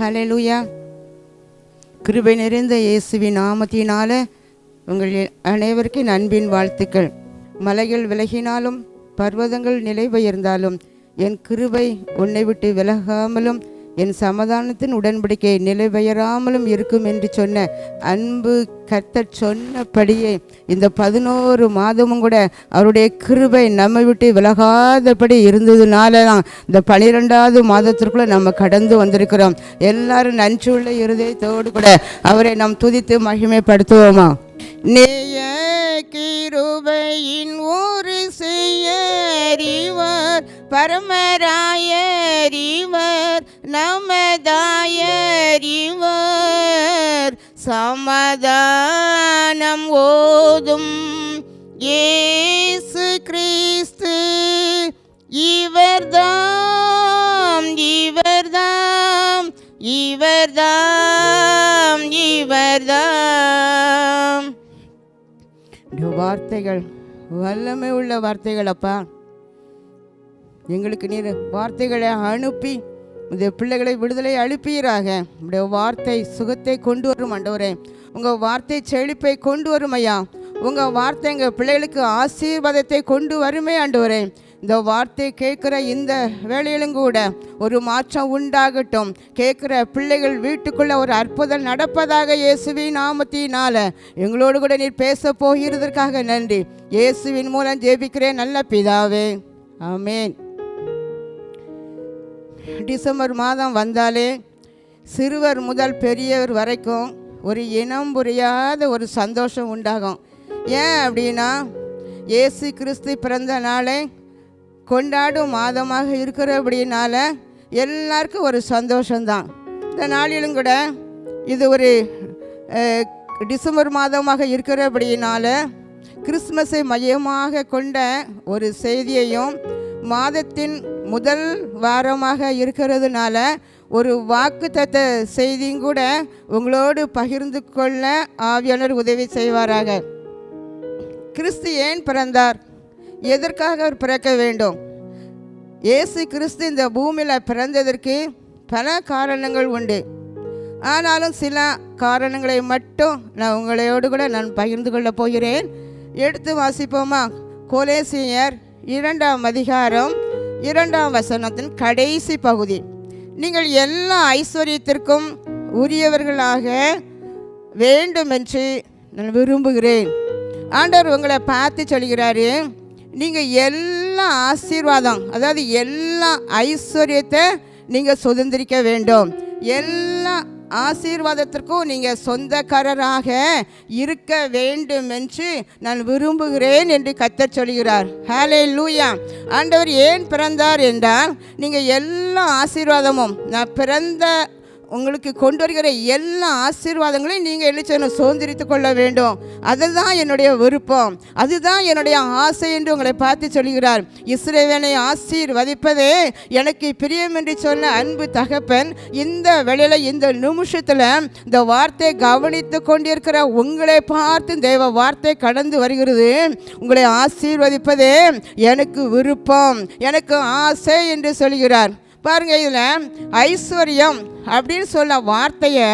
ஹல்லேலூயா. கிருபை நிறைந்த இயேசுவின் நாமத்தினால உங்கள் அனைவருக்கும் அன்பின் வாழ்த்துக்கள். மலைகள் விலகினாலும் பர்வதங்கள் நிலை பெயர்ந்தாலும் என் கிருபை உன்னை விட்டு விலகாமலும் என் சமாதானத்தின் உடன்படிக்கை நிலை பெயராமலும் இருக்கும் என்று சொன்ன அன்பு கர்த்தர் சொன்னபடியே இந்த 11 மாதமும் கூட அவருடைய கிருபை நம்மை விட்டு விலகாதபடி இருந்ததுனால தான் இந்த 12வது மாதத்திற்குள்ளே நம்ம கடந்து வந்திருக்கிறோம். எல்லாரும் நன்றியுள்ள இருதயத்தோடு கூட அவரை நாம் துதித்து மகிமைப்படுத்துவோமா? நேய கிருபையின் ஒரு செய்யறிவர் பரமராயறிவர் நமதாயறிவர் சமாதானம் ஓதும் இயேசு கிறிஸ்து இவர்தாம் இவர்தாம் இவர்தாம் இவர்தாம். வார்த்தைகள் வல்லமை உள்ள வார்த்தைகள் அப்பா, எங்களுக்கு நீர் வார்த்தைகளை அனுப்பி இந்த பிள்ளைகளை விடுதலை அனுப்பீராக. உடைய வார்த்தை சுகத்தை கொண்டு வரும் ஆண்டவரே, உங்கள் வார்த்தை செழிப்பை கொண்டு வரும் ஐயா. உங்கள் வார்த்தை எங்கள் பிள்ளைகளுக்கு ஆசீர்வாதத்தை கொண்டு வருமே ஆண்டவரே. இந்த வார்த்தை கேட்குற இந்த வேளையிலும் கூட ஒரு மாற்றம் உண்டாகட்டும். கேட்குற பிள்ளைகள் வீட்டுக்குள்ளே ஒரு அற்புதம் நடப்பதாக இயேசுவின் நாமத்தினால எங்களோடு கூட நீர் பேச போகிறதற்காக நன்றி. இயேசுவின் மூலம் ஜெபிக்கிறேன் நல்ல பிதாவே, ஆமேன். டிசம்பர் மாதம் வந்தாலே சிறுவர் முதல் பெரியவர் வரைக்கும் ஒரு இனம் புரியாத ஒரு சந்தோஷம் உண்டாகும். ஏன் அப்படின்னா, இயேசு கிறிஸ்து பிறந்த நாளை கொண்டாடும் மாதமாக இருக்கிறபடினால எல்லாருக்கும் ஒரு சந்தோஷம்தான். இந்த நாளிலும் கூட இது ஒரு டிசம்பர் மாதமாக இருக்கிறபடினால கிறிஸ்மஸை மையமாக கொண்ட ஒரு செய்தியையும், மாதத்தின் முதல் வாரமாக இருக்கிறதுனால ஒரு வாக்குத்தத்த செய்தியும் கூட உங்களோடு பகிர்ந்து கொள்ள ஆவியானவர் உதவி செய்வாராக. கிறிஸ்து ஏன் பிறந்தார்? எதற்காக அவர் பிறக்க வேண்டும்? இயேசு கிறிஸ்து இந்த பூமியில் பிறந்ததற்கு பல காரணங்கள் உண்டு. ஆனாலும் சில காரணங்களை மட்டும் நான் உங்களோடு கூட நான் பகிர்ந்து கொள்ளப் போகிறேன். எடுத்து வாசிப்போமா? கொலோசியர் 2ஆம் அதிகாரம் 2ஆம் வசனத்தின் கடைசி பகுதி. நீங்கள் எல்லா ஐஸ்வர்யத்திற்கும் உரியவர்களாக வேண்டுமென்று நான் விரும்புகிறேன். ஆண்டவர் உங்களை பார்த்து சொல்கிறாரு, நீங்கள் எல்லா ஆசீர்வாதம், அதாவது எல்லா ஐஸ்வர்யத்தை நீங்கள் சுதந்திரிக்க வேண்டும். எல்லா ஆசீர்வாதத்திற்கும் நீங்கள் சொந்தக்காரராக இருக்க வேண்டும் என்று நான் விரும்புகிறேன் என்று கர்த்தர் சொல்கிறார். ஹல்லேலூயா. ஆண்டவர் ஏன் பிறந்தார் என்றால், நீங்கள் எல்லா ஆசீர்வாதமும் நான் பிறந்த உங்களுக்கு கொண்டு வருகிற எல்லா ஆசீர்வாதங்களையும் நீங்கள் என்ன செய்யணும்? சுதந்திரித்து கொள்ள வேண்டும். அதுதான் என்னுடைய விருப்பம், அதுதான் என்னுடைய ஆசை என்று உங்களை பார்த்து சொல்கிறார். இஸ்ரவேலை ஆசீர்வதிப்பதே எனக்கு பிரியம் என்று சொன்ன அன்பு தகப்பன் இந்த வேளையில் இந்த நிமிஷத்தில் இந்த வார்த்தை கவனித்து கொண்டிருக்கிற உங்களை பார்த்து தேவ வார்த்தை கடந்து வருகிறது. உங்களை ஆசீர்வதிப்பதே எனக்கு விருப்பம், எனக்கு ஆசை என்று சொல்கிறார். பாருங்க, இதில் ஐஸ்வர்யம் அப்படின்னு சொல்ல வார்த்தையை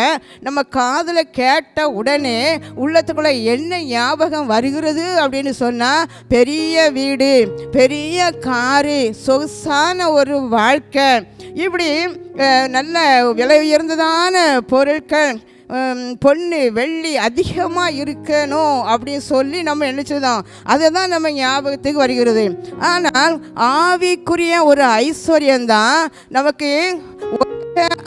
நம்ம காதில் கேட்ட உடனே உள்ளத்துக்குள்ளே என்ன ஞாபகம் வருகிறது அப்படின்னு சொன்னால், பெரிய வீடு, பெரிய காரு, சொகுசான ஒரு வாழ்க்கை, இப்படி நல்ல விலை உயர்ந்ததான பொருட்கள், பொண்ணு வெள்ளி அதிகமாக இருக்கணும் அப்படின்னு சொல்லி நம்ம நினச்சோம். அதுதான் நம்ம ஞாபகத்துக்கு வருகிறது. ஆனால் ஆவிக்குரிய ஒரு ஐஸ்வர்யம்தான் நமக்கு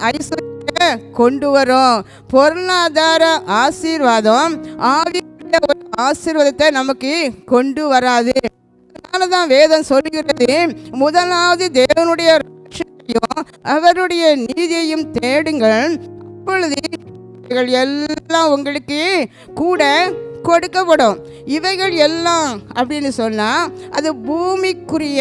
ஐஸ்வர்யத்தை கொண்டு வரும். பொருளாதார ஆசீர்வாதம் ஆவிக்குரிய ஒரு ஆசீர்வாதத்தை நமக்கு கொண்டு வராது. அதனால தான் வேதம் சொல்கிறது, முதலாவது தேவனுடைய ரட்சியையும் அவருடைய நீதியையும் தேடுங்கள், அப்பொழுது இவைகள் எல்லாம் உங்களுக்கு கூட கொடுக்கப்படும். இவைகள் எல்லாம் அப்படின்னு சொன்னால் அது பூமிக்குரிய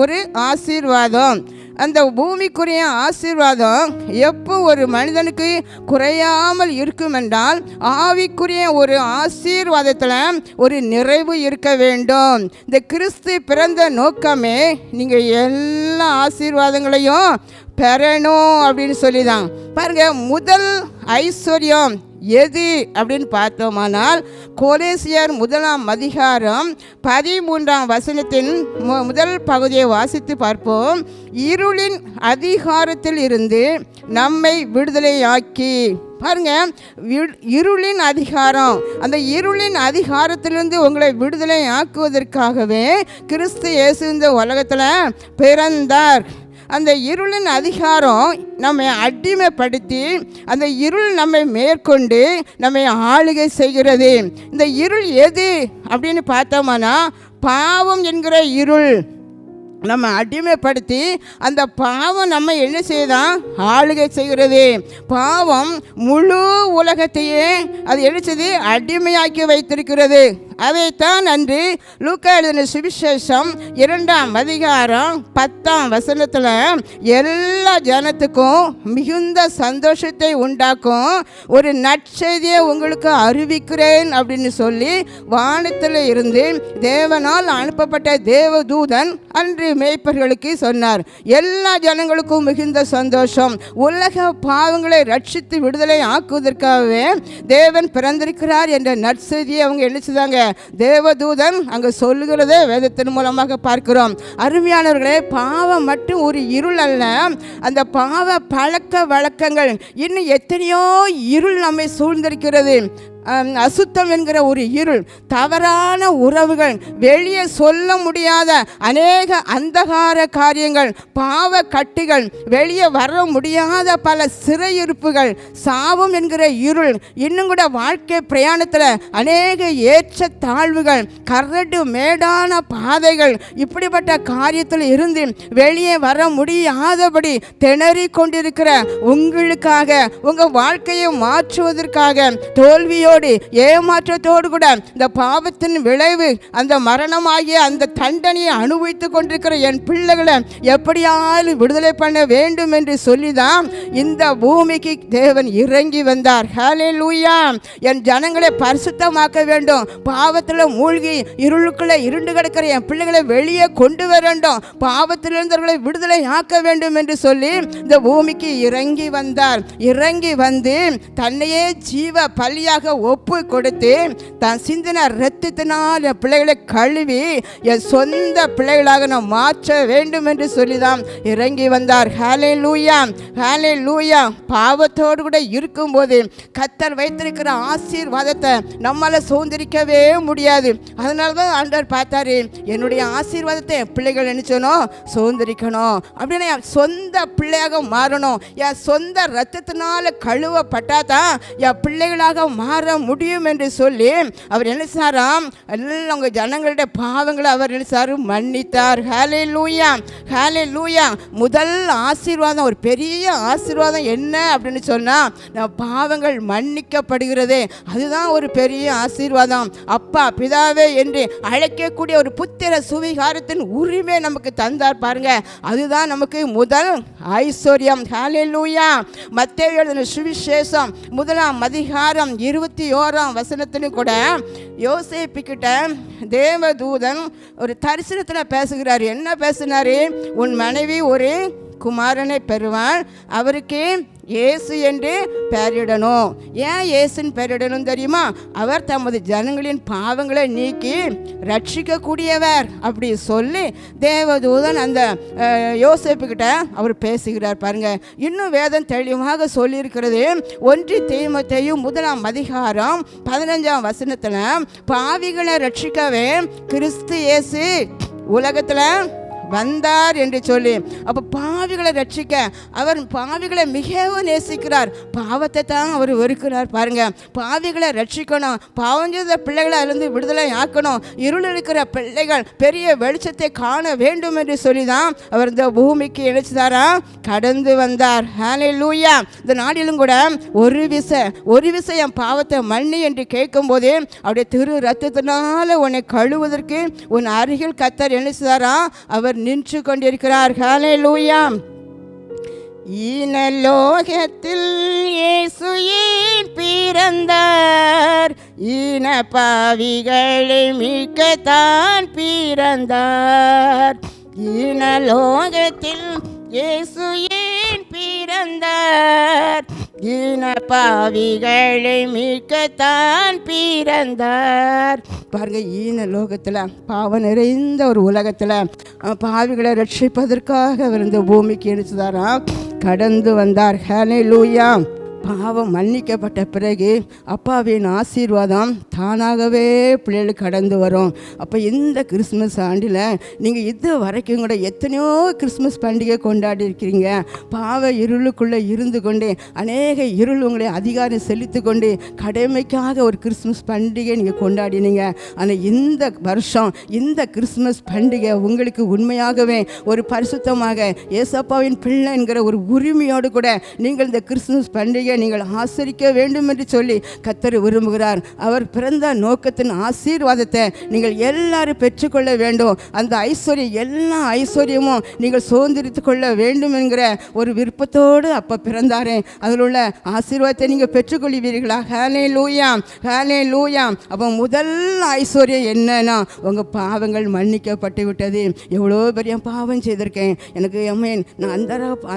ஒரு ஆசீர்வாதம். அந்த பூமிக்குரிய ஆசீர்வாதம் எப்போ ஒரு மனிதனுக்கு குறையாமல் இருக்கும் என்றால், ஆவிக்குரிய ஒரு ஆசீர்வாதத்தில் ஒரு நிறைவு இருக்க வேண்டும். இந்த கிறிஸ்து பிறந்த நோக்கமே நீங்கள் எல்லா ஆசீர்வாதங்களையும் பெறணும் அப்படின்னு சொல்லிதான். பாருங்க, முதல் ஐஸ்வர்யம் எது அப்படின்னு பார்த்தோமானால் கொலேசியர் 1:13 முதல் பகுதியை வாசித்து பார்ப்போம். இருளின் அதிகாரத்தில் இருந்து நம்மை விடுதலையாக்கி. பாருங்க, இருளின் அதிகாரம், அந்த இருளின் அதிகாரத்திலிருந்து உங்களை விடுதலை ஆக்குவதற்காகவே கிறிஸ்து இயேசு இந்த உலகத்தில் பிறந்தார். அந்த இருளின் அதிகாரம் நம்மை அடிமைப்படுத்தி அந்த இருள் நம்மை மேற்கொண்டு நம்மை ஆளுகை செய்கிறது. இந்த இருள் எது அப்படின்னு பார்த்தோம்னா பாவம் என்கிற இருள் நம்ம அடிமைப்படுத்தி அந்த பாவம் நம்ம என்ன செய்தான் ஆளுகை செய்கிறது. பாவம் முழு உலகத்தையே அது எழுச்சது அடிமையாக்கி வைத்திருக்கிறது. அதைத்தான் அன்று லூக்கா எழுதின சுவிசேஷம் 2:10 எல்லா ஜனத்துக்கும் மிகுந்த சந்தோஷத்தை உண்டாக்கும் ஒரு நற்செய்தியை உங்களுக்கு அறிவிக்கிறேன் அப்படின்னு சொல்லி வானத்தில் இருந்து தேவனால் அனுப்பப்பட்ட தேவதூதன் அன்று மேய்ப்பர்களுக்கு சொன்னார். எல்லா ஜனங்களுக்கும் மிகுந்த சந்தோஷம். உலக பாவங்களை ரட்சித்து விடுதலை ஆக்குவதற்காகவே தேவன் பிறந்திருக்கிறார் என்ற நற்செய்தியை அவங்க எழுச்சுதாங்க தேவதூதன் அங்கே சொல்லுகிறதே வேதத்தின் மூலமாக பார்க்கிறோம். அருமையானவர்களே, பாவம் மட்டும் ஒரு இருள் அல்ல, அந்த பாவ பழக்க வழக்கங்கள் இன்னும் எத்தனையோ இருள் நம்மை சூழ்ந்திருக்கிறது. அசுத்தம் என்கிற ஒரு இருள், தவறான உறவுகள், வெளியே சொல்ல முடியாத அநேக அந்தகார காரியங்கள், பாவ கட்டுகள், வெளியே வர முடியாத பல சிறையிருப்புகள், சாபம் என்கிற இருள், இன்னும் கூட வாழ்க்கை பிரயாணத்தில் அநேக ஏற்ற தாழ்வுகள், கரடு மேடான பாதைகள், இப்படிப்பட்ட காரியத்தில் இருந்து வெளியே வர முடியாதபடி திணறி கொண்டிருக்கிற உங்களுக்காக, உங்கள் வாழ்க்கையை மாற்றுவதற்காக தோல்வியோ ஏமாற்றத்தோடு கூட இந்த பாவத்தின் விளைவு, அந்த மரணமாகிய அந்த தண்டனையை அனுபவித்துக் கொண்டிருக்கிற என் பிள்ளைகளை எப்படியாலும் விடுதலை பண்ண வேண்டும் என்று சொல்லிதான் இந்த பூமிக்கு தேவன் இறங்கி வந்தார். ஹல்லேலூயா. என் ஜனங்களை பரிசுத்தமாக்க வேண்டும், பாவத்தில் மூழ்கி இருளுக்குள்ள இருண்டு கிடக்கிற என் பிள்ளைகளை வெளியே கொண்டு வர வேண்டும், பாவத்திலிருந்தவர்களை விடுதலை ஆக்க வேண்டும் என்று சொல்லி இந்த பூமிக்கு இறங்கி வந்தார். இறங்கி வந்து தன்னையே ஜீவ பலியாக ஒப்பு கொடுத்து தான் சிந்தின இரத்தத்தினால் என் பிள்ளைகளை கழுவி என் சொந்த பிள்ளைகளாக நான் மாற்ற வேண்டும் என்று சொல்லிதான் இறங்கி வந்தார். ஹல்லேலூயா, ஹல்லேலூயா. பாவத்தோடு கூட இருக்கும்போது கர்த்தர் வைத்திருக்கிற ஆசீர்வாதத்தை நம்மளால சுதந்திரிக்கவே முடியாது. அதனால தான் ஆண்டவர் பார்த்தாரு, என்னுடைய ஆசீர்வாதத்தை என் பிள்ளைகள் நினைச்சனும் சுதந்திரிக்கணும் அப்படின்னு, என் சொந்த பிள்ளையாக மாறணும், என் சொந்த இரத்தத்தினால கழுவப்பட்டாதான் என் பிள்ளைகளாக மாற முடியும் என்று சொல்லி அவர் நினைச்சாராம். எல்லாம் உங்க ஜனங்களுடைய பாவங்களை அவர் நினைச்சாரு, மன்னித்தார். ஹல்லேலூயா, ஹல்லேலூயா. முதல் ஆசீர்வாதம், ஒரு பெரிய ஆசீர்வாதம் என்ன அப்படின்னு சொன்னா நம்ம பாவங்கள் மன்னிக்கப்படுகிறது. அதுதான் ஒரு பெரிய ஆசீர்வாதம். அப்பா பிதாவே என்று அழைக்கக்கூடிய ஒரு புத்திர சுவிகாரத்தின் உரிமை நமக்கு தந்தார் பாருங்க. அதுதான் நமக்கு முதல் ஐஸ்வர்யம். ஹல்லேலூயா. மத்தேயு எழுதின சுவிசேஷம் 1:21 கூட யோசேப்பு கிட்ட தேவதூதன் ஒரு தரிசனத்தில் பேசுகிறார். என்ன பேசினாரு? உன் மனைவி ஒரு குமாரனை பெறுவான், அவருக்கு இயேசு என்று பெயரிடணும். ஏன் இயேசுன்னு பெயரிடணும் தெரியுமா? அவர் தமது ஜனங்களின் பாவங்களை நீக்கி ரட்சிக்கக்கூடியவர் அப்படி சொல்லி தேவதூதன் அந்த யோசேப்புக்கிட்ட அவர் பேசுகிறார் பாருங்க. இன்னும் வேதம் தெளிவாக சொல்லியிருக்கிறது. 1 தீமோத்தேயு 1:15 பாவிகளை ரட்சிக்கவே கிறிஸ்து இயேசு உலகத்தில் வந்தார் என்று சொல்லி, அப்போ பாவிகளை ரட்சிக்க அவர் பாவிகளை மிகவும் நேசிக்கிறார். பாவத்தை தான் அவர் வெறுக்கிறார் பாருங்க. பாவிகளை ரட்சிக்கணும், பாவம் செய்த பிள்ளைகளை அதிலிருந்து விடுதலை ஆக்கணும், இருள் இருக்கிற பிள்ளைகள் பெரிய வெளிச்சத்தை காண வேண்டும் என்று சொல்லி தான் அவர் இந்த பூமிக்கு இணைச்சாரா கடந்து வந்தார். ஹல்லேலூயா. இந்த நாளிலும் கூட ஒரு விசை என் பாவத்தை மன்னி என்று கேட்கும் போதே அவருடைய திரு ரத்தத்தினால உன்னை கழுவதற்கு உன் அருகில் கர்த்தர் இணைச்சாரா அவர் நின்று கொண்டிருக்கிறார். ஹல்லேலூயா. ஈனலோகத்தில் இயேசு ஏன் பிறந்தார்? ஈன பாவிகளை மீட்கத்தான் பிறந்தார். ஈனலோகத்தில் இயேசு ஏன் பிறந்தார்? ஈன பாவிகளை மீட்கத்தான் பிறந்தார். பாருங்க, ஈன லோகத்தில், பாவம் நிறைந்த ஒரு உலகத்தில் பாவிகளை ரட்சிப்பதற்காக அவர் இந்த பூமிக்கு எடுத்துதாராம் கடந்து வந்தார். ஹல்லேலூயா. பாவம் மன்னிக்கப்பட்ட பிறகு அப்பாவின் ஆசீர்வாதம் தானாகவே பிள்ளைகளுக்கு கடந்து வரும். அப்போ இந்த கிறிஸ்மஸ் ஆண்டில் நீங்கள் இது வரைக்கும் கூட எத்தனையோ கிறிஸ்மஸ் பண்டிகை கொண்டாடி இருக்கிறீங்க. பாவ இருளுக்குள்ளே இருந்து கொண்டு அநேக இருள் உங்களை அதிகாரம் செலுத்தி கொண்டு கடமைக்காக ஒரு கிறிஸ்மஸ் பண்டிகை நீங்கள் கொண்டாடினீங்க. ஆனால் இந்த வருஷம் இந்த கிறிஸ்மஸ் பண்டிகை உங்களுக்கு உண்மையாகவே ஒரு பரிசுத்தமாக ஏசப்பாவின் பிள்ளை என்கிற ஒரு உரிமையோடு கூட நீங்கள் இந்த கிறிஸ்மஸ் பண்டிகை நீங்கள் ஆசரிக்க வேண்டும் என்று சொல்லி கர்த்தர் விரும்புகிறார். அவர் பிறந்த நோக்கத்தின் ஆசீர்வாதத்தை நீங்கள் எல்லாரும் பெற்றுக்கொள்ள வேண்டும். அந்த ஐஸ்வர்யம், எல்லா ஐஸ்வர்யமும் நீங்கள் சுதந்திரித்து கொள்ள வேண்டும் என்கிற ஒரு விருப்பத்தோடு அப்போ பிறந்தாரே. அதில் உள்ள ஆசீர்வாதத்தை நீங்கள் பெற்றுக்கொள்வீர்களா? ஹல்லேலூயா, ஹல்லேலூயா. அப்போ முதல் ஐஸ்வர்யம் என்னன்னா, உங்கள் பாவங்கள் மன்னிக்கப்பட்டு விட்டது. எவ்வளோ பெரிய பாவம் செய்திருக்கேன், எனக்கு அம்மேன், நான்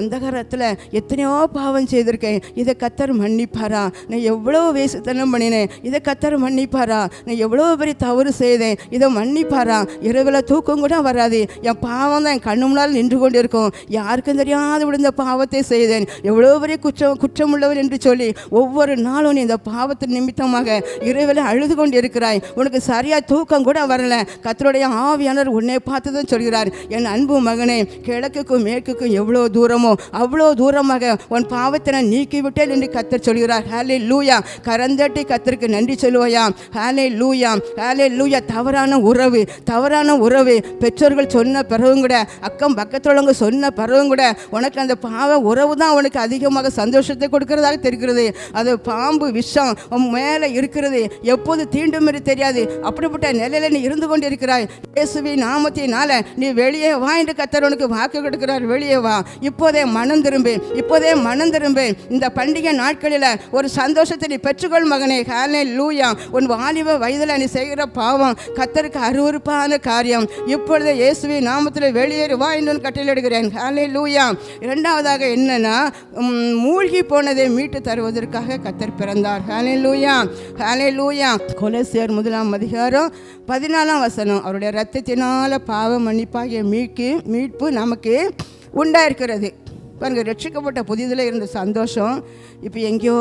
அந்தகாரத்தில் எத்தனையோ பாவம் செய்திருக்கேன், இதை கர்த்தர் மன்னிப்பாரா? நான் எவ்வளோ வேசுத்தனம் பண்ணினேன், இதை கர்த்தர் மன்னிப்பாரா? நான் எவ்வளோ பெரிய தவறு செய்தேன், இதை மன்னிப்பாரா? இரவில் தூக்கம் கூட வராது, என் பாவம் தான் என் கண்ணு முன்னால் நின்று கொண்டு இருக்கும். யாருக்கும் தெரியாத விழுந்த பாவத்தை செய்தேன், எவ்வளோ பெரிய குற்றமுள்ளவர் என்று சொல்லி ஒவ்வொரு நாளும் நீ இந்த பாவத்தின் நிமித்தமாக இரவில் அழுது கொண்டு இருக்கிறாய். உனக்கு சரியாக தூக்கம் கூட வரல. கர்த்தருடைய ஆவியானவர் உன்னை பார்த்து தான் சொல்கிறார், என் அன்பு மகனே, கிழக்குக்கும் மேற்குக்கும் எவ்வளோ தூரமோ அவ்வளோ தூரமாக உன் பாவத்தை நான் நீக்கிவிட்டேன் என்று கர்த்தர் சொல்கிறார். ஹல்லேலூயா. கரந்தட்டி கர்த்தருக்கு நன்றி சொல்லுவாயா? ஹல்லேலூயா, ஹல்லேலூயா. தவறான உறவு பெற்றோர்கள் சொன்ன பிறகும் கூட, அக்கம் பக்கத்துள்ளவங்க சொன்ன பிறகும் கூட உனக்கு அந்த பாவ உறவு தான் உனக்கு அதிகமாக சந்தோஷத்தை கொடுக்கிறதாக தெரிகிறது. அது பாம்பு விஷம் உன் மேலே இருக்கிறது, எப்போது தீண்டும் என்று தெரியாது. அப்படிப்பட்ட நிலையில் நீ இருந்து கொண்டு இருக்கிறாய். இயேசுவின் நாமத்தினால நீ வெளியே வா என்று கர்த்தர் உனக்கு வாக்கு கொடுக்கிறார். வெளியே வா, இப்போதே மனம் திரும்பு, இப்போதே மனம் திரும்பு. இந்த பண்டிகை நாட்களில் ஒரு சந்தோஷத்தை நீ பெற்றுக்கொள் மகனே. ஹல்லேலூயா. உன் வாலிப வயதில் நீ செய்கிற பாவம் கர்த்தருக்கு அருவருப்பான காரியம். இப்பொழுது இயேசுவின் நாமத்தில் வெளியேறு வா என்று கட்டளையிடுகிறேன். ஹல்லேலூயா. இரண்டாவதாக என்னன்னா, மூழ்கி போனதை மீட்டு தருவதற்காக கர்த்தர் பிறந்தார். ஹல்லேலூயா, ஹல்லேலூயா. கொலோசியர் 1:14 அவருடைய இரத்தத்தினால பாவ மன்னிப்பாகிய மீட்பு நமக்கு உண்டாயிருக்கிறது. பாருங்கள், ரட்சிக்கப்பட்ட புதிதில் இருந்த சந்தோஷம் இப்போ எங்கேயோ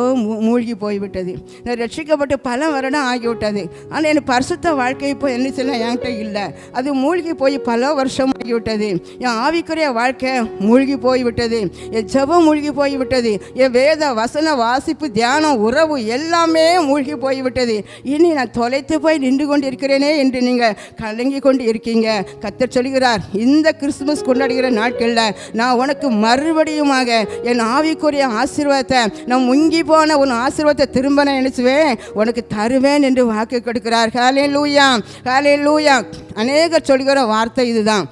மூழ்கி போய்விட்டது. நான் ரட்சிக்கப்பட்டு பல வருடம் ஆகிவிட்டது. ஆனால் என் பரிசுத்த வாழ்க்கை இப்போ என்ன சொல்ல என்கிட்ட இல்லை. அது மூழ்கி போய் பல வருஷம் ஆகிவிட்டது. என் ஆவிக்குரிய வாழ்க்கை மூழ்கி போய்விட்டது. என் ஜெபம் மூழ்கி போய்விட்டது. என் வேத வசன வாசிப்பு, தியானம், உறவு எல்லாமே மூழ்கி போய்விட்டது. இனி நான் தொலைத்து போய் நின்று கொண்டு இருக்கிறேனே என்று நீங்கள் கலங்கி கொண்டு இருக்கீங்க. கர்த்தர் சொல்கிறார், இந்த கிறிஸ்துமஸ் கொண்டாடுகிற நாட்களில் நான் உனக்கு மறுபடியுமாக என் ஆவிக்குரிய ஆசீர்வாதத்தை, நான் முங்கி போன உன் ஆசீர்வாதத்தை திரும்ப நான் நினைச்சுவேன் உனக்கு தருவேன் என்று வாக்கு கொடுக்கிறார். ஹல்லேலூயா, ஹல்லேலூயா. அநேகர் சொல்கிற வார்த்தை இதுதான்.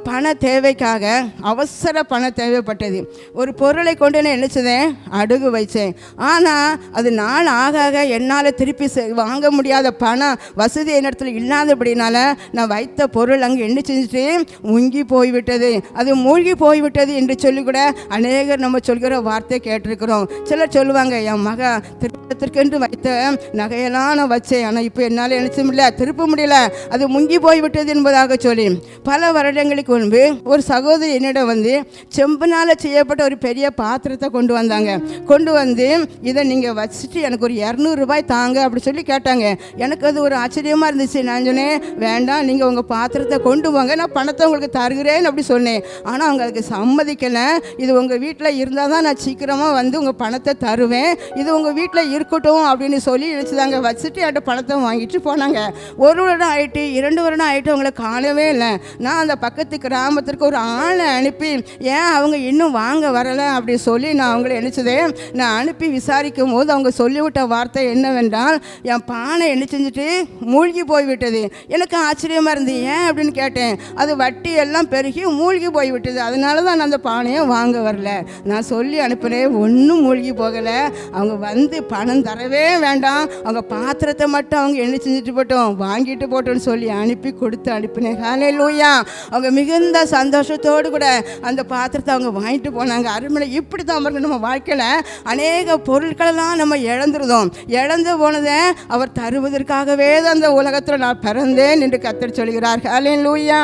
பண தேவைக்காக, அவசர பணம் தேவைப்பட்டது, ஒரு பொருளை கொண்டு நான் நினைச்சதேன் அடகு வைச்சேன். ஆனால் அது நாள் ஆக ஆக என்னால் திருப்பி வாங்க முடியாத பணம் வசதி என்னிடத்துல இல்லாதபடினால நான் வைத்த பொருள் அங்கே என்ன செஞ்சுட்டு முங்கி போய்விட்டது, அது மூழ்கி போய்விட்டது என்று சொல்லி கூட அநேகர் நம்ம சொல்கிற வார்த்தை கேட்டிருக்கிறோம். சிலர் சொல்லுவாங்க, என் மக திருப்பத்திற்கென்று வைத்த நகையெல்லாம் நான் வச்சேன், ஆனால் இப்போ என்னால் நினைச்ச முடியல, திருப்ப முடியல, அது முங்கி போய்விட்டது என்பதாக சொல்லி. பல வருடங்களுக்கு முன்பு ஒரு சகோதரி என்னிடம் வந்து செம்புனால் செய்யப்பட்ட ஒரு பெரிய பாத்திரத்தை கொண்டு வந்தாங்க. கொண்டு வந்து இதை நீங்கள் வச்சுட்டு எனக்கு ஒரு 200 ரூபாய் தாங்க அப்படி சொல்லி கேட்டாங்க. எனக்கு அது ஒரு ஆச்சரியமாக இருந்துச்சு. நான் சொன்னேன், வேண்டாம், நீங்கள் உங்கள் பாத்திரத்தை கொண்டு வாங்க, நான் பணத்தை உங்களுக்கு தருகிறேன் அப்படி சொன்னேன். ஆனால் அவங்க அதுக்கு சம்மதிக்கலை. இது உங்கள் வீட்டில் இருந்தால் தான் நான் சீக்கிரமாக வந்து உங்கள் பணத்தை தருவேன், இது உங்கள் வீட்டில் இருக்கட்டும் அப்படின்னு சொல்லி நினச்சிதாங்க. வச்சுட்டு என்கிட்ட பணத்தை வாங்கிட்டு போனாங்க. 1 வருடம் ஆகிட்டு, 2 வருடம் ஆகிட்டு அவங்கள காணவே இல்லை. நான் அந்த பக்கத்து கிராமத்திற்கு ஒரு ஆளை அனுப்பி, ஏன் அவங்க இன்னும் வாங்க வரலை அப்படி சொல்லி நான் அவங்கள நினச்சதேன். நான் அனுப்பி விசாரிக்கும் போது அவங்க சொல்லிவிட்ட வார்த்தை என்னவென்றால், என் பானை என்ன செஞ்சுட்டு மூழ்கி போய்விட்டது. எனக்கு ஆச்சரியமாக இருந்து, ஏன் அப்படின்னு கேட்டேன். அது வட்டி எல்லாம் பெருகி மூழ்கி போய்விட்டது, அதனால தான் நான் அந்த பானையை வாங்க வரல. நான் சொல்லி அனுப்புகிறேன், ஒன்றும் மூழ்கி போகலை. அவங்க வந்து பணம் தரவே வேண்டாம், அவங்க பாத்திரத்தை மட்டும் அவங்க என்ன செஞ்சுட்டு போட்டோம், வாங்கிட்டு போட்டோன்னு சொல்லி அனுப்பி கொடுத்து அனுப்பினேன். ஹல்லேலூயா. அவங்க மிகுந்த சந்தோஷத்தோடு கூட அந்த பாத்திரத்தை அவங்க வாங்கிட்டு போனாங்க. அருமையில் இப்படி தான் பாருங்க, நம்ம வாழ்க்கையில் அநேக பொருட்களெல்லாம் நம்ம இழந்துருந்தோம். இழந்து போனதை அவர் தருவதற்காகவே தான் அந்த உலகத்தில் நான் பிறந்தேன் என்று கர்த்தர் சொல்கிறார். ஹல்லேலூயா,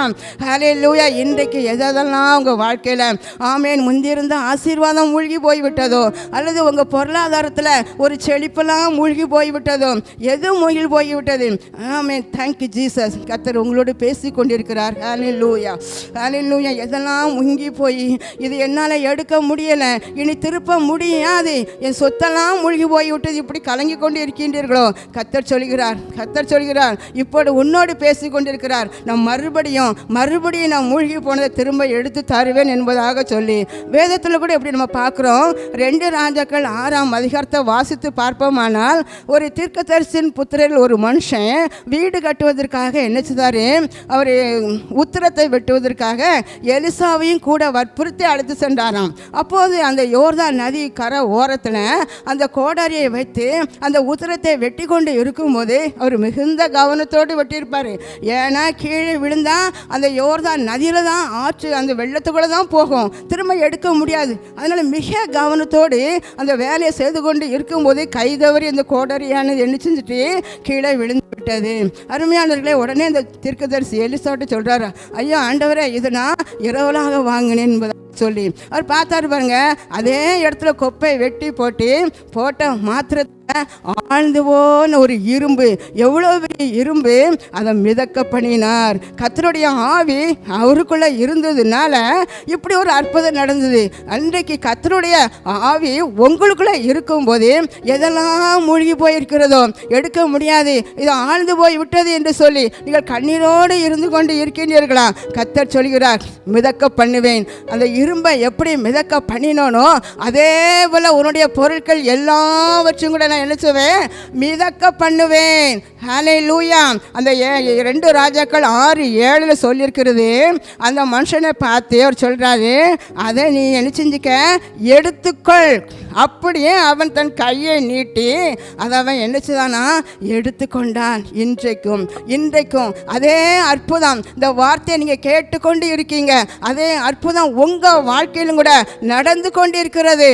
ஹல்லேலூயா. இன்றைக்கு எதெல்லாம் உங்கள் வாழ்க்கையில் ஆமேன் முந்தியிருந்த ஆசீர்வாதம் மூழ்கி போய்விட்டதோ, அல்லது உங்கள் பொருளாதாரத்தில் ஒரு செழிப்பெல்லாம் மூழ்கி போய்விட்டதோ, எது மூழ்கி போய்விட்டது? ஆமேன், தேங்க்யூ ஜீசஸ். கர்த்தர் உங்களோடு பேசி கொண்டிருக்கிறார். ஹல்லேலூயா, ஹல்லேலூயா. எதெல்லாம் முங்கி போய் இது என்னால் எடுக்க முடியலை, இனி திருப்ப முடியாது, என் சொத்தெல்லாம் மூழ்கி போய்விட்டது, இப்படி கலங்கி கொண்டு இருக்கின்றீர்களோ, கர்த்தர் சொல்கிறார், கர்த்தர் சொல்கிறார், இப்போது உன்னோடு பேசி கொண்டிருக்கிறார். நான் மறுபடியும் நான் மூழ்கி போனதை திரும்ப எடுத்து தருவேன் என்பதாக சொல்லி வேதத்தில் கூட எப்படி நம்ம பார்க்குறோம். 2 ராஜாக்கள் 6ஆம் அதிகாரத்தை வாசித்து பார்ப்போமானால், ஒரு தீர்க்கதரிசியின் புத்திரரில் ஒரு மனுஷன் வீடு கட்டுவதற்காக என்ன செய்தாரு, அவர் உத்திரத்தை வெட்டுவதற்காக எலிசாவையும் கூட வற்புறுத்தி அழைத்து சென்றாராம். அப்போது அந்த யோர்தான் நதி கரை ஓரத்தில் அந்த கோடாரியை வைத்து அந்த உத்திரத்தை வெட்டி கொண்டு இருக்கும்போது அவர் மிகுந்த கவனத்தோடு வெட்டியிருப்பார். ஏன்னா கீழே விழுந்தா அந்த யோர்தான் நதியில் தான் ஆற்று அந்த வெள்ளத்துக்குள்ளே தான் போகும், திரும்ப எடுக்க முடியாது. அதனால் மிக கவனத்தோடு அந்த வேலையை செய்து கொண்டு இருக்கும்போது கை தவறி அந்த கோடாரியானது என்ன செஞ்சுட்டு கீழே விழுந்து விட்டது. அருமையானவர்களே, உடனே அந்த தீர்க்கதரிசி எலிசாட்ட சொல்கிறாரு, ஐயா ஆண்டவரே, இது நான் இரவலாக வாங்கினேன் என்பதை சொல்லி அவர் பார்த்தாரு பாருங்க. அதே இடத்துல கொப்பை வெட்டி போட்ட மாத்திரத்தை ஆழ்ந்து போன ஒரு இரும்பு, எவ்வளோ பெரிய இரும்பு, அதை மிதக்க பண்ணினார். கர்த்தருடைய ஆவி அவருக்குள்ளே இருந்ததுனால இப்படி ஒரு அற்புதம் நடந்தது. அன்றைக்கு கர்த்தருடைய ஆவி உங்களுக்குள்ளே இருக்கும்போது எதெல்லாம் மூழ்கி போயிருக்கிறதோ எடுக்க முடியாது, இது ஆழ்ந்து போய் விட்டது என்று சொல்லி நீங்கள் கண்ணீரோடு இருந்து கொண்டு இருக்கின்றீர்களா? கர்த்தர் சொல்கிறார், மிதக்க பண்ணுவேன். அந்த இரும்பை எப்படி மிதக்க பண்ணினோனோ அதே போல் உன்னுடைய பொருட்கள் எல்லாவற்றையும் கூட என்ன செய்வேன், மிதக்க பண்ணுவேன். ஹல்லேலூயா. அந்த 2 ராஜாக்கள் 6:7 சொல்லியிருக்கிறது. அந்த மனுஷனை பார்த்து அவர் சொல்கிறாரு, அதை நீ என்ன செஞ்சுக்க, எடுத்துக்கொள். அப்படியே அவன் தன் கையை நீட்டி அதை அவன் என்ன செய்தானா, எடுத்துக்கொண்டான். இன்றைக்கும் அதே அற்புதம், இந்த வார்த்தையை நீங்கள் கேட்டுக்கொண்டு இருக்கீங்க, அதே அற்புதம் உங்கள் வாழ்க்கையிலும் கூட நடந்து கொண்டு இருக்கிறது.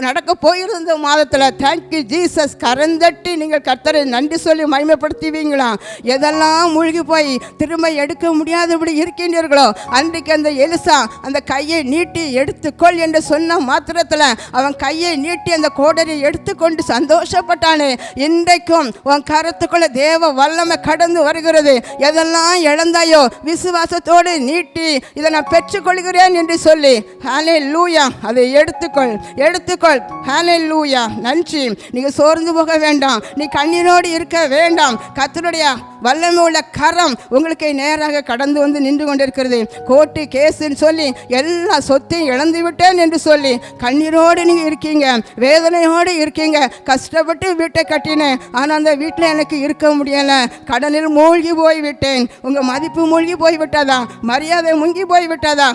நடக்க போயிருந்த மாதத்தில் தேங்க்யூ ஜீசஸ் கரந்தட்டி நீங்கள் கர்த்தரை நன்றி சொல்லி மகிமைப்படுத்துவீங்களா? எதெல்லாம் மூழ்கி போய் திரும்ப எடுக்க முடியாதபடி இருக்கின்றீர்களோ, அன்றைக்கு அந்த எலிசா அந்த கையை நீட்டி எடுத்துக்கொள் என்று சொன்ன மாத்திரத்தில் அவன் கையை நீட்டி அந்த கோடரியை எடுத்துக்கொண்டு சந்தோஷப்பட்டானே. இன்றைக்கும் உன் கருத்துக்குள்ள தேவ வல்லமை கடந்து வருகிறது. எதெல்லாம் இழந்தாயோ விசுவாசத்தோடு நீட்டி இதை நான் பெற்றுக்கொள்கிறேன் என்று சொல்லி ஹல்லேலூயா, அதை எடுத்துக்கொள். ஹல்லேலூயா. நன்றி. நீங்கள் சோர்ந்து போக வேண்டாம், நீ கண்ணீரோடு இருக்க வேண்டாம். கர்த்தருடைய வல்லமை உள்ள கரம் உங்களுக்கு நேராக கடந்து வந்து நின்று கொண்டிருக்கிறது. கோர்ட்டு கேஸுன்னு சொல்லி எல்லா சொத்தையும் இழந்து விட்டேன் என்று சொல்லி கண்ணீரோடு நீங்கள் இருக்கீங்க, வேதனையோடு இருக்கீங்க. கஷ்டப்பட்டு வீட்டை கட்டினேன், ஆனால் அந்த வீட்டில் எனக்கு இருக்க முடியலை, கடனில் மூழ்கி போய்விட்டேன். உங்கள் மதிப்பு மூழ்கி போய்விட்டதா, மரியாதை முங்கி போய்விட்டதா,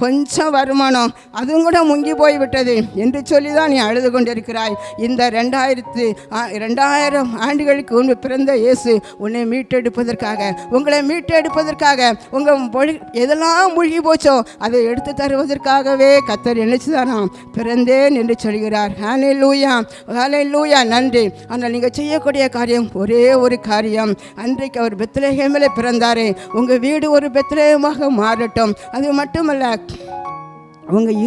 கொஞ்சம் வருமானம் அதுவும் கூட முங்கி போய்விட்டது என்று சொல்லி தான் நீ அழுது கொண்டிருக்கிறாய். இந்த 2000 ஆண்டுகளுக்கு முன்பு பிறந்த இயேசு உன்னை மீட்டெடுப்பதற்காக, உங்களை மீட்டெடுப்பதற்காக, உங்கள் எதெல்லாம் மூழ்கி போச்சோ அதை எடுத்து தருவதற்காகவே கர்த்தர் நினைச்சுதானாம் பிறந்தேன் என்று சொல்கிறார். ஹல்லேலூயா, ஹல்லேலூயா. நன்றி. ஆனால் நீங்கள் செய்யக்கூடிய காரியம் ஒரே ஒரு காரியம். அன்றைக்கு அவர் பெத்லகேமிலே பிறந்தாரே, உங்கள் வீடு ஒரு பெத்லகேமாக மாறட்டும். அது மட்டுமல்ல, உங்கள்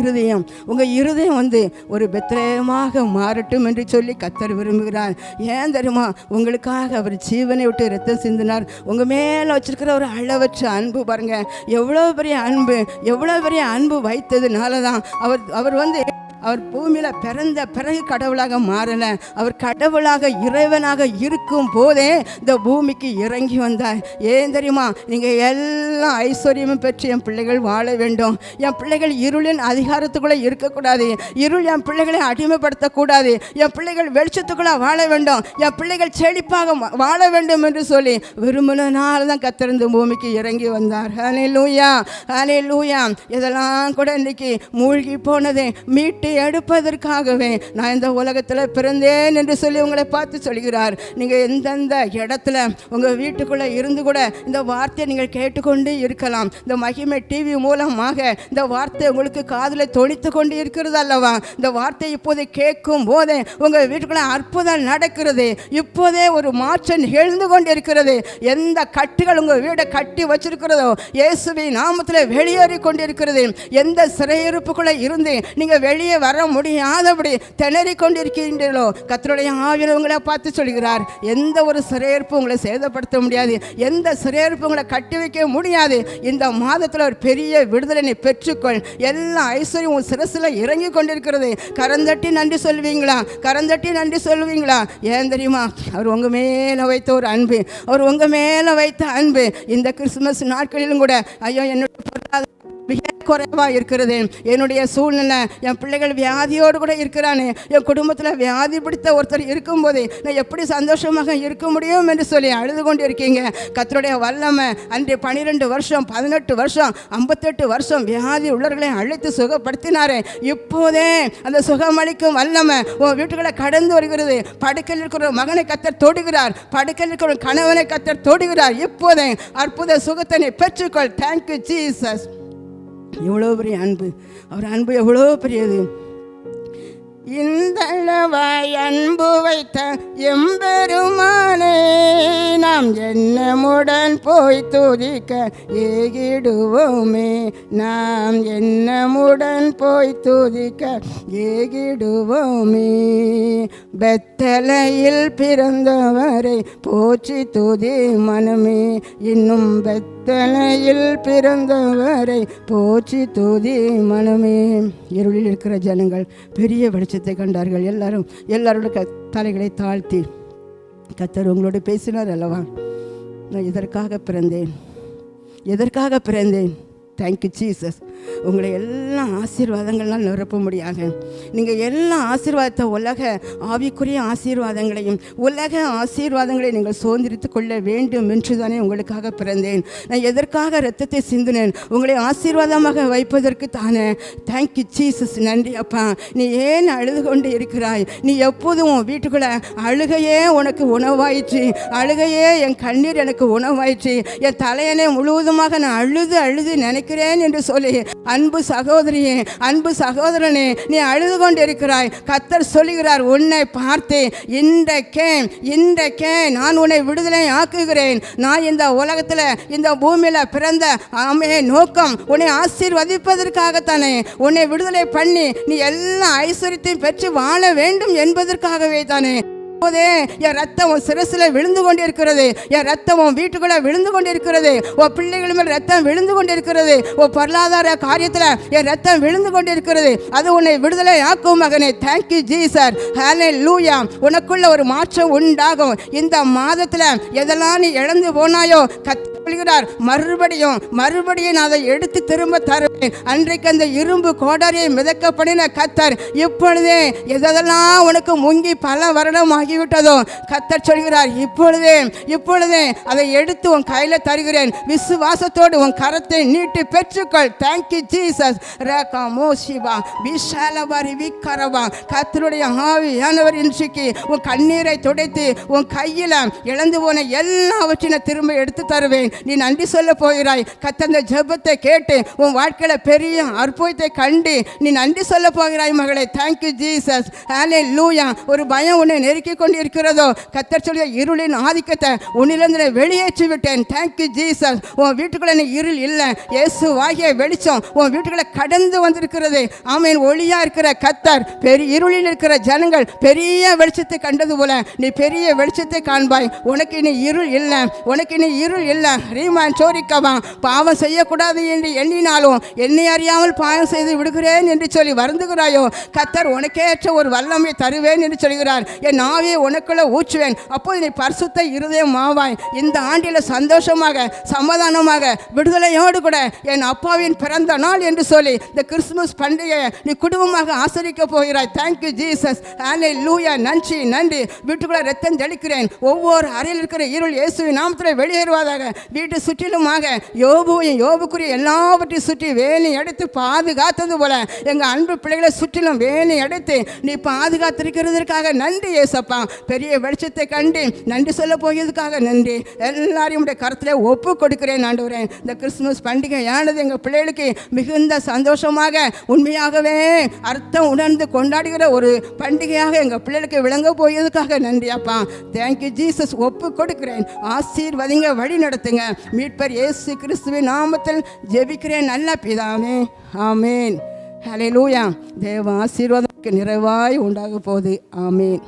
இருதயம் வந்து ஒரு பெத்லகேமாக மாறட்டும் என்று சொல்லி கர்த்தர் விரும்புகிறார். ஏன் தெரியுமா? உங்களுக்காக அவர் ஜீவனை விட்டு ரத்தம் சிந்தினார். உங்கள் மேலே வச்சிருக்கிற ஒரு அளவற்ற அன்பு பாருங்கள், எவ்வளோ பெரிய அன்பு வைத்ததுனால தான் அவர் வந்து அவர் பூமியில் பிறந்த பிறகு கடவுளாக மாறலை. அவர் கடவுளாக இறைவனாக இருக்கும் போதே இந்த பூமிக்கு இறங்கி வந்தார். ஏன் தெரியுமா? நீங்கள் எல்லாம் ஐஸ்வர்யமும் பெற்று என் பிள்ளைகள் வாழ வேண்டும், என் பிள்ளைகள் இருளின் அதிகாரத்துக்குள்ளே இருக்கக்கூடாது, இருள் என் பிள்ளைகளை அடிமைப்படுத்தக்கூடாது, என் பிள்ளைகள் வெளிச்சத்துக்குள்ளே வாழ வேண்டும், என் பிள்ளைகள் செழிப்பாக வாழ வேண்டும் என்று சொல்லி விரும்பினால தான் கர்த்தர் இந்த பூமிக்கு இறங்கி வந்தார். ஹல்லேலூயா, ஹல்லேலூயா. இதெல்லாம் கூட இன்றைக்கி மூழ்கி போனதே மீட்டு எடுப்பதற்காகவே நான் இந்த உலகத்தில் பிறந்தேன் என்று சொல்லி உங்களை பார்த்து சொல்கிறார். நீங்கள் எந்தெந்த இடத்துல உங்கள் வீட்டுக்குள்ளே இருந்து கூட இந்த வார்த்தையை நீங்கள் கேட்டுக்கொண்டு இருக்கலாம். இந்த மகிமை டிவி மூலமாக இந்த வார்த்தை உங்களுக்கு காதில் தொனித்து கொண்டு இருக்கிறது அல்லவா? இந்த வார்த்தை இப்போதை கேட்கும் போதே உங்கள் வீட்டுக்குள்ளே அற்புதம் நடக்கிறது. இப்போதே ஒரு மாற்றம் நிகழ்ந்து கொண்டு இருக்கிறது. எந்த கட்டுகள் உங்கள் வீடை கட்டி வச்சிருக்கிறதோ இயேசுவின் நாமத்தில் வெளியேறி கொண்டிருக்கிறது. எந்த சிறையிருப்புக்குள்ளே இருந்து நீங்கள் வெளியே வர முடியாதபடி திணறி கொண்டிருக்கின்றீர்களோ கர்த்தருடைய ஆவியானவர் உங்களை பார்த்து சொல்கிறார், எந்த ஒரு சிறையிருப்பு உங்களை சேதப்படுத்த முடியாது, எந்த சிறையிருப்பு உங்களை கட்டி வைக்க முடியாது. இந்த மாதத்தில் ஒரு பெரிய விடுதலை நீ பெற்றுக்கொள். எல்லா ஐஸ்வர்யம் உன் சிரசில் இறங்கி கொண்டிருக்கிறது. கரந்தட்டி நன்றி சொல்வீங்களா? கரந்தட்டி நன்றி சொல்வீங்களா? ஏன் தெரியுமா? அவர் உங்கள் மேலே வைத்த ஒரு அன்பு, அவர் உங்கள் மேலே வைத்த அன்பு இந்த கிறிஸ்துமஸ் நாட்களிலும் கூட ஐயோ என்னோட மிக குறைவாக இருக்கிறது, என்னுடைய சூழ்நிலை, என் பிள்ளைகள் வியாதியோடு கூட இருக்கிறானே, என் குடும்பத்தில் வியாதி பிடித்த ஒருத்தர் இருக்கும்போது நான் எப்படி சந்தோஷமாக இருக்க முடியும் என்று சொல்லி அழுது கொண்டு இருக்கீங்க. கர்த்தருடைய வல்லமை அன்று 12 வருஷம் 18 வருஷம் 58 வருஷம் வியாதி உள்ளவர்களை அழைத்து சுகப்படுத்தினாரே, இப்போதே அந்த சுகமளிக்கும் வல்லமை உன் வீட்டுகளை கடந்து வருகிறது. படுக்கையில் இருக்கிற மகனை கர்த்தர் தொடுகிறார், படுக்கையில் இருக்கிற கணவனை கர்த்தர் தொடுகிறார். இப்போதே அற்புத சுகத்தை பெற்றுக்கொள். Thank you Jesus. எவ்வளோ பெரிய அன்பு, அவர் அன்பு எவ்வளோ பெரியது. இந்தளவாய் அன்பு வைத்த எம்பெருமானே, நாம் எண்ணமுடன் போய் துதிக்க ஏகிடுவோமே, நாம் எண்ணமுடன் போய் துதிக்க ஏகிடுவோமே. பெத்தலையில் பிறந்தவரை போற்றி துதி மனமே, இன்னும் பெத்தலையில் பிறந்தவரை போற்றி துதி மனமே. இருளில் இருக்கிற ஜனங்கள் பெரிய வெளிச்சத்தை கண்டார்கள். எல்லாரோட தலைகளை தாழ்த்தி கர்த்தர் உங்களோடு பேசினார் அல்லவா? நான் எதற்காக பிறந்தேன்? Thank you Jesus. உங்களை எல்லா ஆசீர்வாதங்கள்லாம் நிரப்ப முடியாத நீங்கள் எல்லா ஆசீர்வாதத்தை உலக ஆவிக்குரிய ஆசீர்வாதங்களையும் உலக ஆசீர்வாதங்களையும் நீங்கள் சுதந்திரித்து கொள்ள வேண்டும் என்று தானே உங்களுக்காக பிறந்தேன். நான் எதற்காக இரத்தத்தை சிந்தினேன்? உங்களை ஆசீர்வாதமாக வைப்பதற்கு தானே. Thank you Jesus. நன்றி அப்பா. நீ ஏன் அழுது கொண்டு இருக்கிறாய்? நீ எப்போதும் உன் வீட்டுக்குள்ளே அழுகையே உனக்கு உணவாயிற்று, அழுகையே என் கண்ணீர் எனக்கு உணவாயிற்று, என் தலையனை முழுவதுமாக நான் அழுது நினைக்கிறேன் என்று சொல்லி அன்பு சகோதரியே, அன்பு சகோதரனே, நீ அழுது கொண்டிருக்கிறாய். கர்த்தர் சொல்லுகிறார், உன்னை பார்த்து இன்றைக்கே நான் உன்னை விடுதலை ஆக்குகிறேன். நான் இந்த உலகத்தில் இந்த பூமியில் பிறந்த நோக்கம் உன்னை ஆசீர்வதிப்பதற்காகத்தானே, உன்னை விடுதலை பண்ணி நீ எல்லா ஐஸ்வர்யத்தையும் பெற்று வாழ வேண்டும் என்பதற்காகவே தானே. போதே என் ரத்தம் உன் சிரசில் விழுந்து கொண்டிருக்கிறது, என் ரத்தம் உன் வீட்டுக்குள்ள விழுந்து கொண்டிருக்கிறது, உன் பிள்ளைகள் மேல் ரத்தம் விழுந்து கொண்டிருக்கிறது, உன் பொருளாதார காரியத்தில் என் ரத்தம் விழுந்து கொண்டிருக்கிறது. அது உன்னை விடுதலை ஆக்கும் மகனே. Thank you Jesus. ஹல்லேலூயா. உனக்குள்ள ஒரு மாற்றம் உண்டாகும். இந்த மாதத்தில் எதெல்லாம் நீ இழந்து போனாயோ சொல்கிறார், மறுபடியும் நான் அதை எடுத்து திரும்ப தருவேன். அன்றைக்கு அந்த இரும்பு கோடாரியை மிதக்க பண்ணின கர்த்தர் இப்பொழுதே எதெல்லாம் உனக்கு முங்கி பல வருடம் ஆகிவிட்டதோ கர்த்தர் சொல்கிறார், இப்பொழுதே அதை எடுத்து உன் கையில் தருகிறேன். விசுவாசத்தோடு உன் கரத்தை நீட்டி பெற்றுக்கொள். Thank you Jesus. கர்த்தருடைய ஆவியானவர் இன்றைக்கு உன் கண்ணீரை துடைத்து உன் கையில் இழந்து போன எல்லாவற்றையும் திரும்ப எடுத்து தருவேன். நீ நன்றி சொல்ல போகிறாய். கர்த்தர் ஜெபத்தை கேட்டு உன் வாழ்க்கையில பெரிய அற்புதத்தை கண்டு நீ நன்றி சொல்ல போகிறாய் மகளே. Thank you Jesus. ஹல்லேலூயா. ஒரு பயம் உன்னை நெருக்கி கொண்டு இருக்கிறதோ கர்த்தர் சொல்கிற இருளின் ஆதிக்கத்தை உன்னிலிருந்து வெளியேற்றி விட்டேன். Thank you Jesus. உன் வீட்டுக்குள்ள நீ இருள் இல்லை, இயேசுவாகிய வெளிச்சம் உன் வீட்டுக்குள்ள கடந்து வந்திருக்கிறது. ஆமென். ஒளியா இருக்கிற கர்த்தர் பெரிய இருளில் இருக்கிற ஜனங்கள் பெரிய வெளிச்சத்தை கண்டது போல நீ பெரிய வெளிச்சத்தை காண்பாய். உனக்கு இனி இருள் இல்லை. ரீமான் சோரிக்கவா. பாவம் செய்யக்கூடாது என்று எண்ணினாலும் என்னை அறியாமல் பாவம் செய்து விடுகிறேன் என்று சொல்லி வருந்துகிறாயோ கர்த்தர் உனக்கேற்ற ஒரு வல்லமை தருவேன் என்று சொல்கிறார். என் ஆவியை ஆவியை உனக்குள்ள ஊற்றுவேன், அப்போது நீ பரிசுத்த இருதயமாவாய். இந்த ஆண்டில் சந்தோஷமாக சமாதானமாக விடுதலையோடு கூட என் அப்பாவின் பிறந்த நாள் என்று சொல்லி இந்த கிறிஸ்துமஸ் பண்டிகையை நீ குடும்பமாக ஆசரிக்க போகிறாய். Thank you Jesus. ஹல்லேலூயா. நன்றி நன்றி. வீட்டுக்குள்ள ரத்தம் தெளிக்கிறேன். ஒவ்வொரு அறையில் இருக்கிற இருள் இயேசுவின் நாமத்தில் வெளியேறுவதாக. வீட்டு சுற்றிலுமாக யோபுக்குரிய எல்லாவற்றையும் சுற்றி வேலி எடுத்து பாதுகாத்தது போல எங்கள் அன்பு பிள்ளைகளை சுற்றிலும் வேலி எடுத்து நீ பாதுகாத்திருக்கிறதுக்காக நன்றி ஏசப்பா. பெரிய வெளிச்சத்தை கண்டு நன்றி சொல்ல போகிறதுக்காக நன்றி. எல்லாரையும் கருத்தில் ஒப்பு கொடுக்கிறேன் ஆண்டவரே. இந்த கிறிஸ்துமஸ் பண்டிகையானது எங்கள் பிள்ளைகளுக்கு மிகுந்த சந்தோஷமாக உண்மையாகவே அர்த்தம் உணர்ந்து கொண்டாடுகிற ஒரு பண்டிகையாக எங்கள் பிள்ளைகளுக்கு விளங்க போயதுக்காக நன்றி அப்பா. Thank you Jesus. ஒப்பு கொடுக்கிறேன். ஆசீர்வதிங்க, வழி நடத்துங்க. மீட்பர் இயேசு கிறிஸ்துவின் நாமத்தில் ஜெபிக்கிறேன் நல்ல பிதாவே. ஆமேன். ஹல்லேலூயா. தேவ ஆசீர்வாதம் நிறைவாய் உண்டாக போகுது. ஆமேன்.